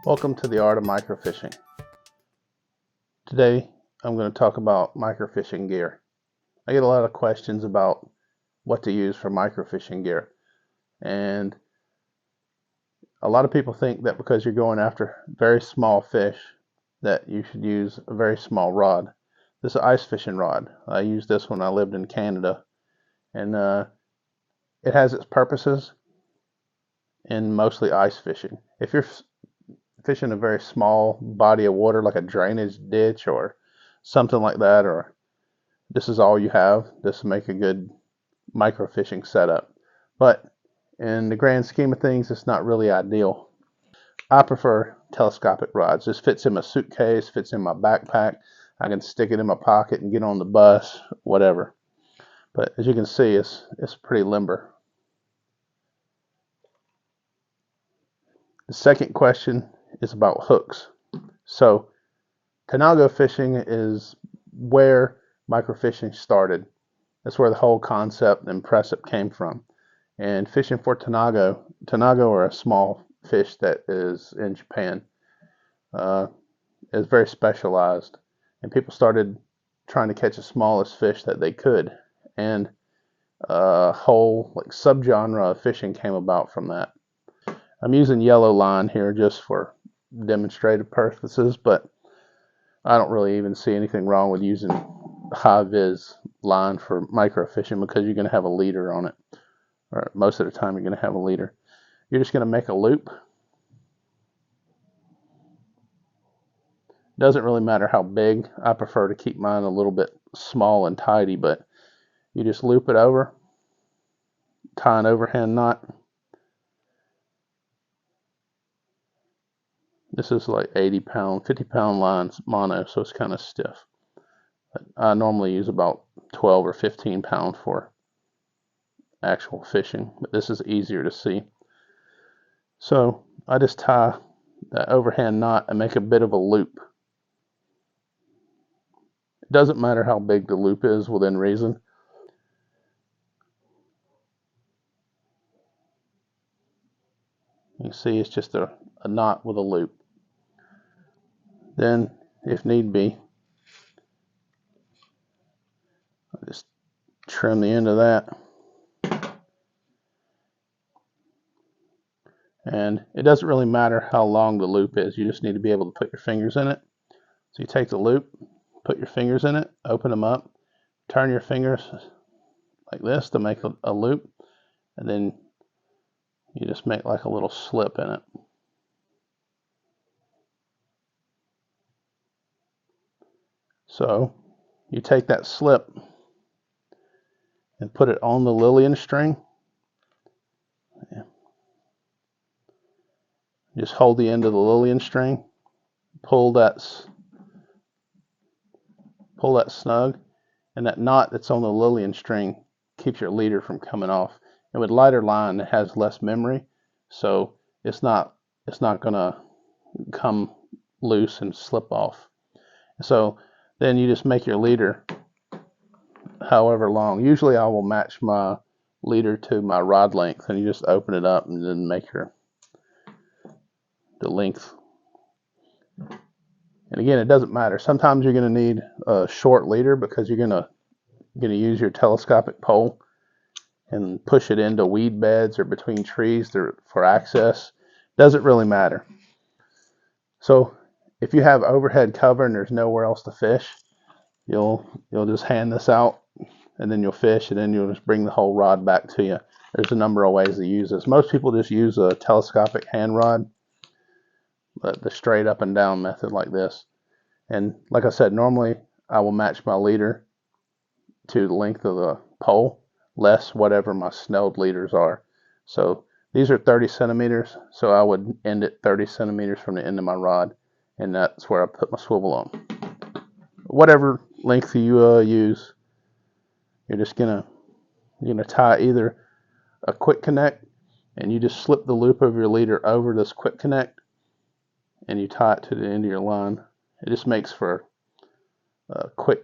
Welcome to the art of microfishing. Today I'm going to talk about microfishing gear. I get a lot of questions about what to use for microfishing gear, and a lot of people think that because you're going after very small fish that you should use a very small rod. This is an ice fishing rod. I used this when I lived in Canada, and it has its purposes in mostly ice fishing. If you're fishing a very small body of water like a drainage ditch or something like that, or this is all you have, this will make a good microfishing setup. But in the grand scheme of things, it's not really ideal. I prefer telescopic rods. This fits in my suitcase, fits in my backpack. I can stick it in my pocket and get on the bus, whatever. But as you can see, it's pretty limber. The second question is about hooks. So Tanago fishing is where microfishing started. That's where the whole concept and precept came from. And fishing for Tanago are a small fish that is in Japan. Is very specialized, and people started trying to catch the smallest fish that they could, and a whole like subgenre of fishing came about from that. I'm using yellow line here just for demonstrative purposes, but I don't really even see anything wrong with using high vis line for microfishing because you're going to have a leader on it, or most of the time you're going to have a leader. You're just going to make a loop. Doesn't really matter how big. I prefer to keep mine a little bit small and tidy, but you just loop it over, tie an overhand knot. This is like 80-pound, 50-pound lines mono, so it's kind of stiff. But I normally use about 12 or 15 pound for actual fishing, but this is easier to see. So I just tie that overhand knot and make a bit of a loop. It doesn't matter how big the loop is within reason. You see it's just a knot with a loop. Then, if need be, I just trim the end of that. And it doesn't really matter how long the loop is, you just need to be able to put your fingers in it. So you take the loop, put your fingers in it, open them up, turn your fingers like this to make a loop, and then you just make like a little slip in it. So you take that slip and put it on the lillian string. Just hold the end of the lillian string, pull that snug, and that knot that's on the lillian string keeps your leader from coming off. And with lighter line, it has less memory, so it's not gonna come loose and slip off. So then you just make your leader however long. Usually I will match my leader to my rod length, and you just open it up and then make the length. And again, it doesn't matter. Sometimes you're going to need a short leader because you're going to use your telescopic pole and push it into weed beds or between trees for access. Doesn't really matter. So if you have overhead cover and there's nowhere else to fish, you'll just hand this out, and then you'll fish, and then you'll just bring the whole rod back to you. There's a number of ways to use this. Most people just use a telescopic hand rod, but the straight up and down method like this. And like I said, normally I will match my leader to the length of the pole, less whatever my snelled leaders are. So these are 30 centimeters, so I would end it 30 centimeters from the end of my rod, and that's where I put my swivel on. Whatever length you use, you're just gonna tie either a quick connect, and you just slip the loop of your leader over this quick connect, and you tie it to the end of your line. It just makes for quick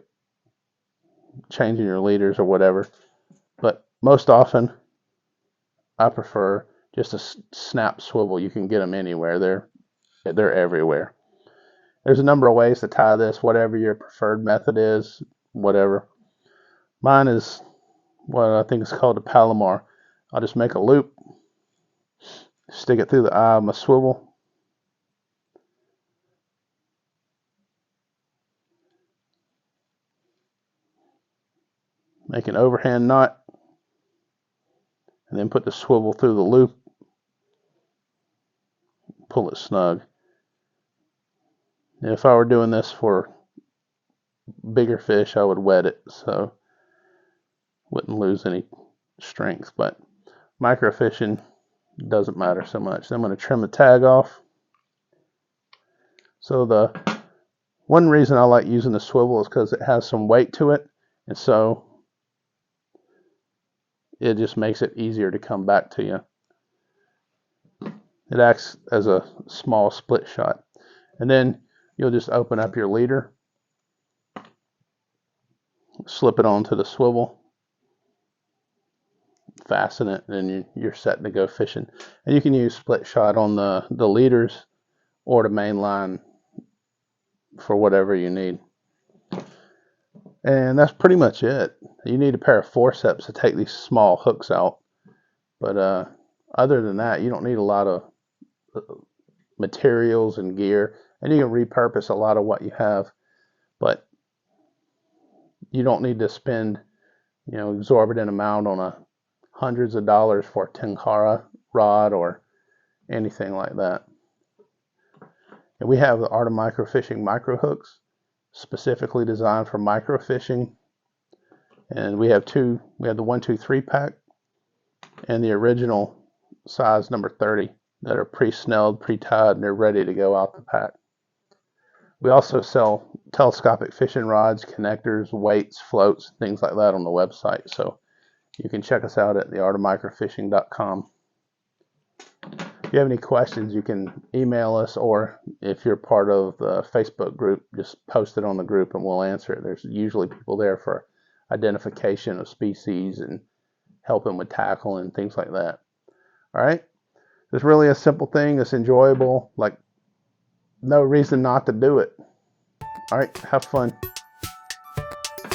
changing your leaders or whatever. But most often, I prefer just a snap swivel. You can get them anywhere. They're They're everywhere. There's a number of ways to tie this, whatever your preferred method is, whatever. Mine is what I think is called a Palomar. I'll just make a loop, stick it through the eye of my swivel, make an overhand knot, and then put the swivel through the loop, pull it snug. And if I were doing this for bigger fish, I would wet it so wouldn't lose any strength, but microfishing doesn't matter so much. I'm going to trim the tag off. So the one reason I like using the swivel is because it has some weight to it, and so it just makes it easier to come back to you. It acts as a small split shot. And then you'll just open up your leader, slip it onto the swivel, fasten it, and then you're set to go fishing. And you can use split shot on the leaders or the main line for whatever you need. And that's pretty much it. You need a pair of forceps to take these small hooks out. But other than that, you don't need a lot of materials and gear. And you can repurpose a lot of what you have. But you don't need to spend, exorbitant amount on hundreds of dollars for a tenkara rod or anything like that. And we have the Art of Microfishing micro hooks, specifically designed for microfishing. And we have the 1-2-3 pack and the original size number 30 that are pre-snelled, pre-tied, and they're ready to go out the pack. We also sell telescopic fishing rods, connectors, weights, floats, things like that on the website. So you can check us out at theartofmicrofishing.com. If you have any questions, you can email us, or if you're part of the Facebook group, just post it on the group and we'll answer it. There's usually people there for identification of species and helping with tackle and things like that. All right? It's really a simple thing. It's enjoyable. Like, no reason not to do it. All right, have fun.